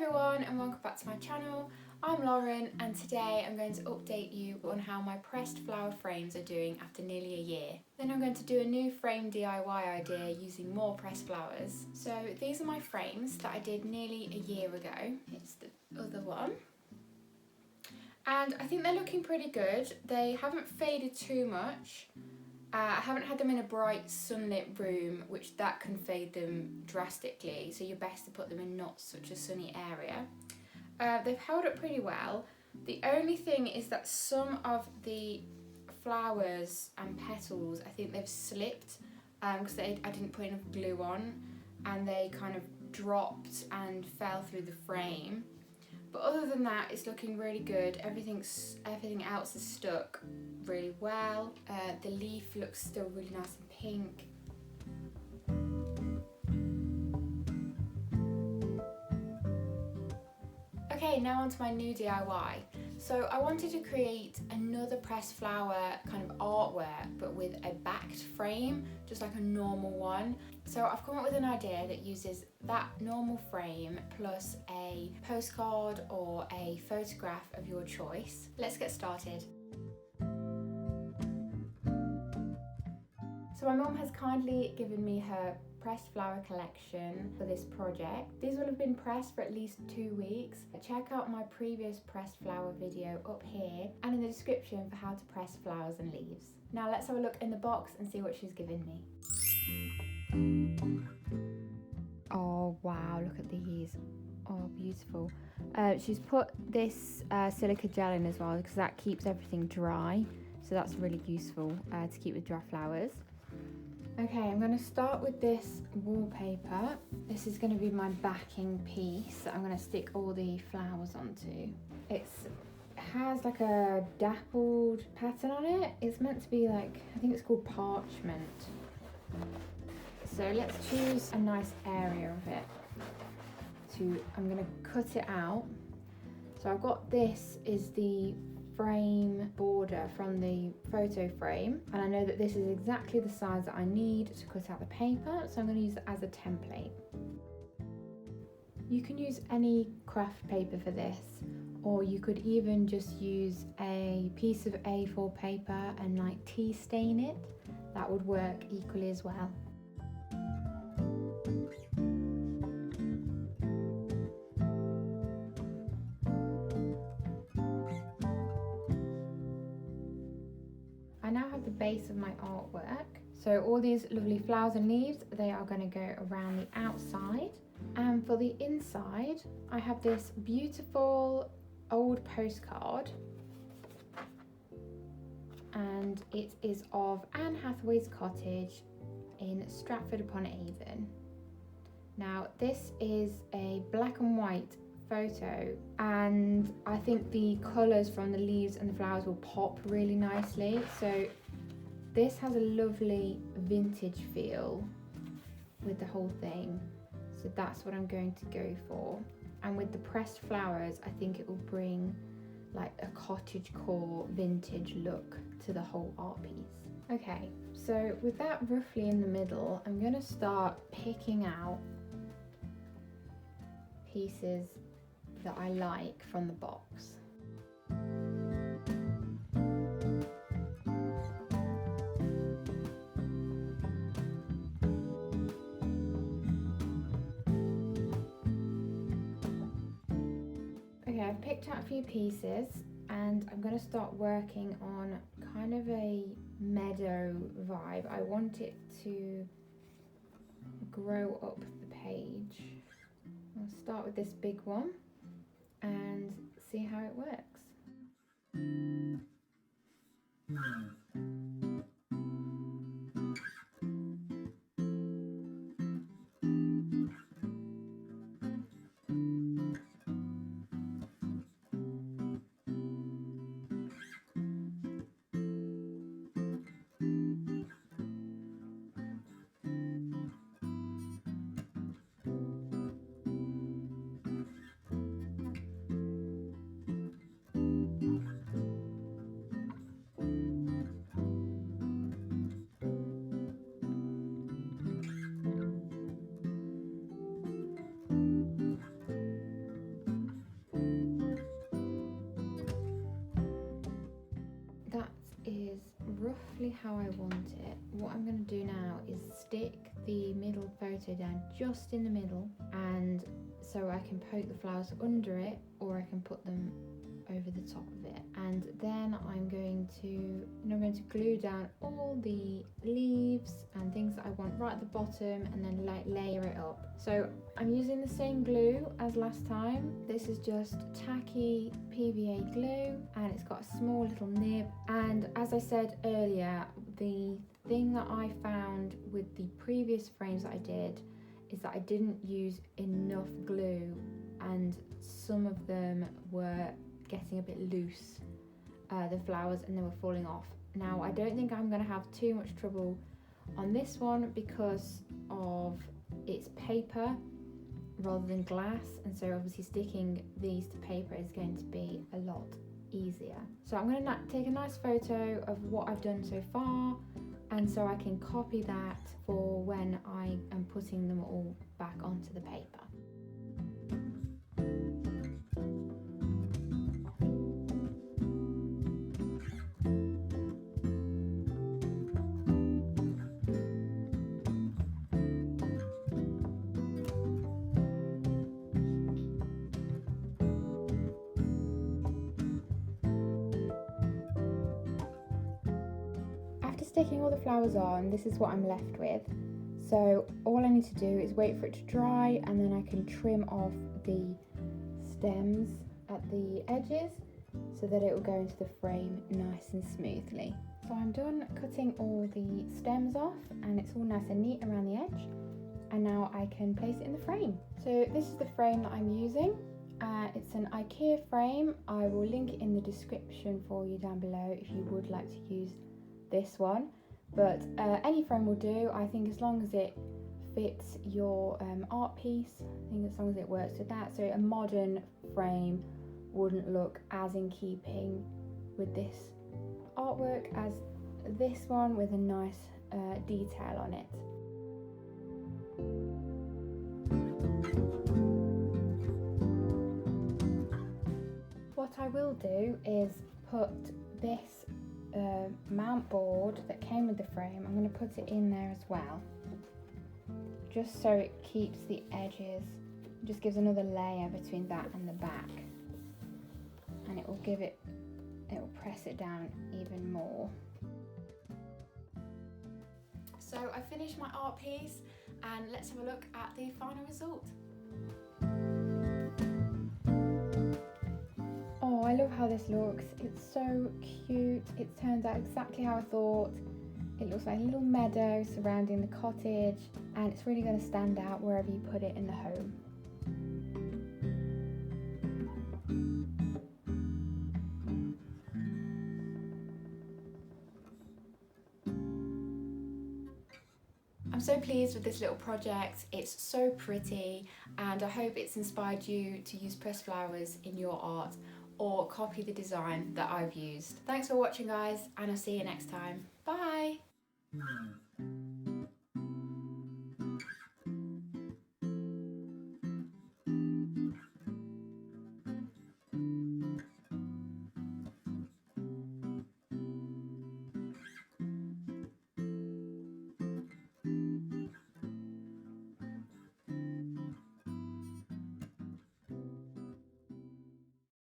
everyone and welcome back to my channel. I'm Lauren and today I'm going to update you on how my pressed flower frames are doing after nearly a year. Then I'm going to do a new frame DIY idea using more pressed flowers. So these are my frames that I did nearly a year ago. It's the other one. And I think they're looking pretty good. They haven't faded too much. I haven't had them in a bright sunlit room, which that can fade them drastically, so you're best to put them in not such a sunny area. They've held up pretty well. The only thing is that some of the flowers and petals, I think they've slipped because I didn't put enough glue on and they kind of dropped and fell through the frame. But other than that, it's looking really good. Everything else is stuck really well. The leaf looks still really nice and pink. Okay, now onto my new DIY. So I wanted to create another pressed flower kind of artwork, but with a backed frame, just like a normal one. So I've come up with an idea that uses that normal frame plus a postcard or a photograph of your choice. Let's get started. So my mum has kindly given me her pressed flower collection for this project. These will have been pressed for at least 2 weeks. Check out my previous pressed flower video up here and in the description for how to press flowers and leaves. Now let's have a look in the box and see what she's given me. Oh wow, look at these. Oh, beautiful. She's put this silica gel in as well because that keeps everything dry. So that's really useful to keep with dry flowers. Okay, I'm going to start with this wallpaper. This is going to be my backing piece that I'm going to stick all the flowers onto. It has like a dappled pattern on it. It's meant to be like, I think it's called parchment. So let's choose a nice area of it. I'm going to cut it out. So I've got this is the frame border from the photo frame, and I know that this is exactly the size that I need to cut out the paper, so I'm going to use it as a template. You can use any craft paper for this, or you could even just use a piece of A4 paper and like tea stain it. That would work equally as well. I now have the base of my artwork. So all these lovely flowers and leaves, they are going to go around the outside. And for the inside, I have this beautiful old postcard. And it is of Anne Hathaway's cottage in Stratford-upon-Avon. Now this is a black and white photo, and I think the colours from the leaves and the flowers will pop really nicely. So this has a lovely vintage feel with the whole thing, so that's what I'm going to go for. And with the pressed flowers, I think it will bring like a cottagecore vintage look to the whole art piece. Okay, so with that roughly in the middle, I'm going to start picking out pieces that I like from the box. Okay, I've picked out a few pieces and I'm going to start working on kind of a meadow vibe. I want it to grow up the page. I'll start with this big one and see how it works. roughly how I want it. What I'm going to do now is stick the middle photo down just in the middle, and so I can poke the flowers under it, or I can put them over the top of it. And then I'm going to glue down all the leaves and things that I want right at the bottom, and then layer it up. So I'm using the same glue as last time. This is just tacky PVA glue, and it's got a small little nib. And as I said earlier, the thing that I found with the previous frames that I did is that I didn't use enough glue, and some of them were getting a bit loose, the flowers, and they were falling off. Now I don't think I'm going to have too much trouble on this one because of its paper rather than glass, and so obviously sticking these to paper is going to be a lot easier. So I'm going to take a nice photo of what I've done so far, and so I can copy that for when I am putting them all back onto the paper. After sticking all the flowers on, this is what I'm left with. So all I need to do is wait for it to dry, and then I can trim off the stems at the edges so that it will go into the frame nice and smoothly. So I'm done cutting all the stems off, and it's all nice and neat around the edge, and now I can place it in the frame. So this is the frame that I'm using. It's an IKEA frame. I will link it in the description for you down below if you would like to use this one, but any frame will do. I think as long as it fits your art piece, I think as long as it works with that. So a modern frame wouldn't look as in keeping with this artwork as this one, with a nice detail on it. What I will do is put this mount board that came with the frame, I'm going to put it in there as well, just so it keeps the edges, just gives another layer between that and the back, and it will press it down even more. So I finished my art piece, and let's have a look at the final result. Oh, I love how this looks. It's so cute. It turns out exactly how I thought. It looks like a little meadow surrounding the cottage, and it's really going to stand out wherever you put it in the home. I'm so pleased with this little project. It's so pretty, and I hope it's inspired you to use pressed flowers in your art or copy the design that I've used. Thanks for watching, guys, and I'll see you next time. Bye!